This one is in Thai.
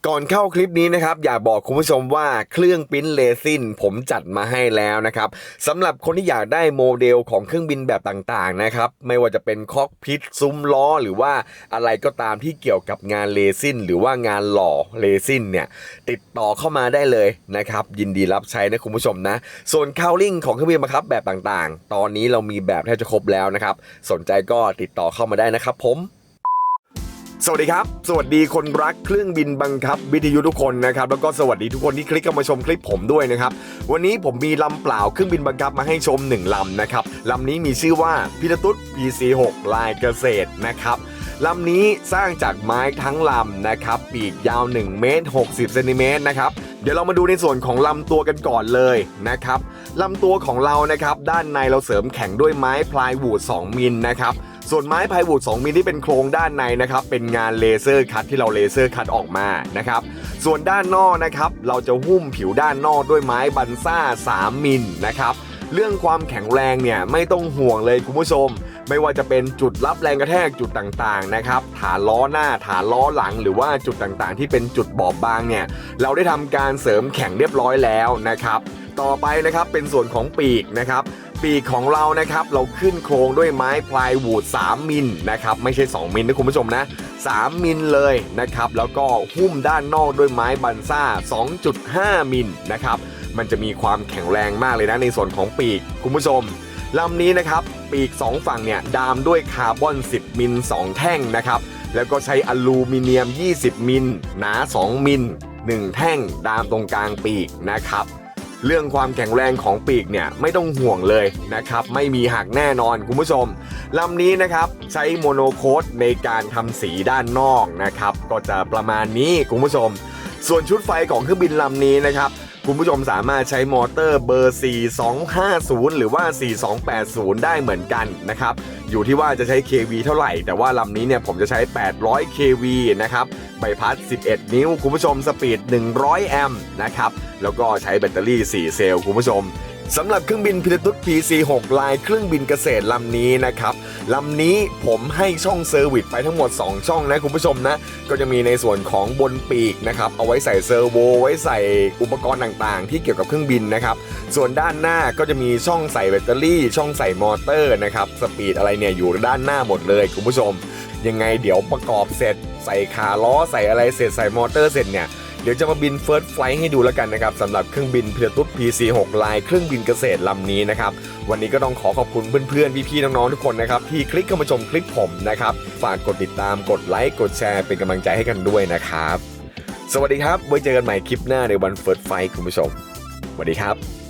ก่อนเข้าคลิปนี้นะครับอยากบอกคุณผู้ชมว่าเครื่องปริ้นเรซินผมจัดมาให้แล้วนะครับสำหรับคนที่อยากได้โมเดลของเครื่องบินแบบต่างๆนะครับไม่ว่าจะเป็นคอกพิทซุ้มล้อหรือว่าอะไรก็ตามที่เกี่ยวกับงานเรซินหรือว่างานหล่อเรซินเนี่ยติดต่อเข้ามาได้เลยนะครับยินดีรับใช้นะคุณผู้ชมนะส่วนคาวลิ่งของเครื่องบินบังคับแบบต่างๆตอนนี้เรามีแบบแทบจะครบแล้วนะครับสนใจก็ติดต่อเข้ามาได้นะครับผมสวัสดีครับสวัสดีคนรักเครื่องบินบังคับวิทยุทุกคนนะครับแล้วก็สวัสดีทุกคนที่คลิกเข้ามาชมคลิปผมด้วยนะครับวันนี้ผมมีลำเปล่าเครื่องบินบังคับมาให้ชม1ลำนะครับลำนี้มีชื่อว่าพิทตุ๊ด PC6 ลายเกษตรนะครับลำนี้สร้างจากไม้ทั้งลำนะครับปีกยาว1เมตร60เซนติเมตรนะครับเดี๋ยวเรามาดูในส่วนของลำตัวกันก่อนเลยนะครับลำตัวของเรานะครับด้านในเราเสริมแข็งด้วยไม้พลายวูด2มิลนะครับส่วนไม้พลายวูด2มิลที่เป็นโครงด้านในนะครับเป็นงานเลเซอร์คัตที่เราเลเซอร์คัตออกมานะครับส่วนด้านนอกนะครับเราจะหุ้มผิวด้านนอกด้วยไม้บันซ่า3มิลนะครับเรื่องความแข็งแรงเนี่ยไม่ต้องห่วงเลยคุณผู้ชมไม่ว่าจะเป็นจุดรับแรงกระแทกจุดต่างๆนะครับฐานล้อหน้าฐานล้อหลังหรือว่าจุดต่างๆที่เป็นจุดบอบบางเนี่ยเราได้ทำการเสริมแข็งเรียบร้อยแล้วนะครับต่อไปนะครับเป็นส่วนของปีกนะครับปีกของเรานะครับเราขึ้นโครงด้วยไม้พลายวูด3มิลนะครับไม่ใช่2มิลนะคุณผู้ชมนะ3มิลเลยนะครับแล้วก็หุ้มด้านนอกด้วยไม้บันซ่า 2.5 มิลนะครับมันจะมีความแข็งแรงมากเลยนะในส่วนของปีกคุณผู้ชมลำนี้นะครับปีก2ฝั่งเนี่ยดามด้วยคาร์บอน10มิล2แท่งนะครับแล้วก็ใช้อลูมิเนียม20มิลหนา2มิล1แท่งดามตรงกลางปีกนะครับเรื่องความแข็งแรงของปีกเนี่ยไม่ต้องห่วงเลยนะครับไม่มีหักแน่นอนคุณผู้ชมลำนี้นะครับใช้โมโนโคดในการทำสีด้านนอกนะครับก็จะประมาณนี้คุณผู้ชมส่วนชุดไฟของเครื่องบินลำนี้นะครับคุณผู้ชมสามารถใช้มอเตอร์เบอร์4250หรือว่า4280ได้เหมือนกันนะครับอยู่ที่ว่าจะใช้ kV เท่าไหร่แต่ว่าลำนี้เนี่ยผมจะใช้800 kV นะครับใบพัด11นิ้วคุณผู้ชมสปีด100แอมป์นะครับแล้วก็ใช้แบตเตอรี่4เซลล์คุณผู้ชมสำหรับเครื่องบินพิทตุ๊ด PC6 ลายเครื่องบินเกษตรลำนี้นะครับลำนี้ผมให้ช่องเซอร์วิสไปทั้งหมด2ช่องนะคุณผู้ชมนะก็จะมีในส่วนของบนปีกนะครับเอาไว้ใส่เซอร์โวไว้ใส่อุปกรณ์ต่างๆที่เกี่ยวกับเครื่องบินนะครับส่วนด้านหน้าก็จะมีช่องใส่แบตเตอรี่ช่องใส่มอเตอร์นะครับสปีดอะไรเนี่ยอยู่ด้านหน้าหมดเลยคุณผู้ชมยังไงเดี๋ยวประกอบเสร็จใส่ขาล้อใส่อะไรเสร็จใส่มอเตอร์เสร็จเนี่ยเดี๋ยวจะมาบินเฟิร์สไฟล์ให้ดูแล้วกันนะครับสำหรับเครื่องบินพิทตุ๊ด PC6 ลายเครื่องบินเกษตรลำนี้นะครับวันนี้ก็ต้องขอบคุณเพื่อนๆพี่ๆน้องๆทุกคนนะครับที่คลิกเข้ามาชมคลิปผมนะครับฝากกดติดตามกดไลค์กดแชร์เป็นกำลังใจให้กันด้วยนะครับสวัสดีครับไว้เจอกันใหม่คลิปหน้าในวันเฟิร์สไฟล์คุณผู้ชมสวัสดีครับ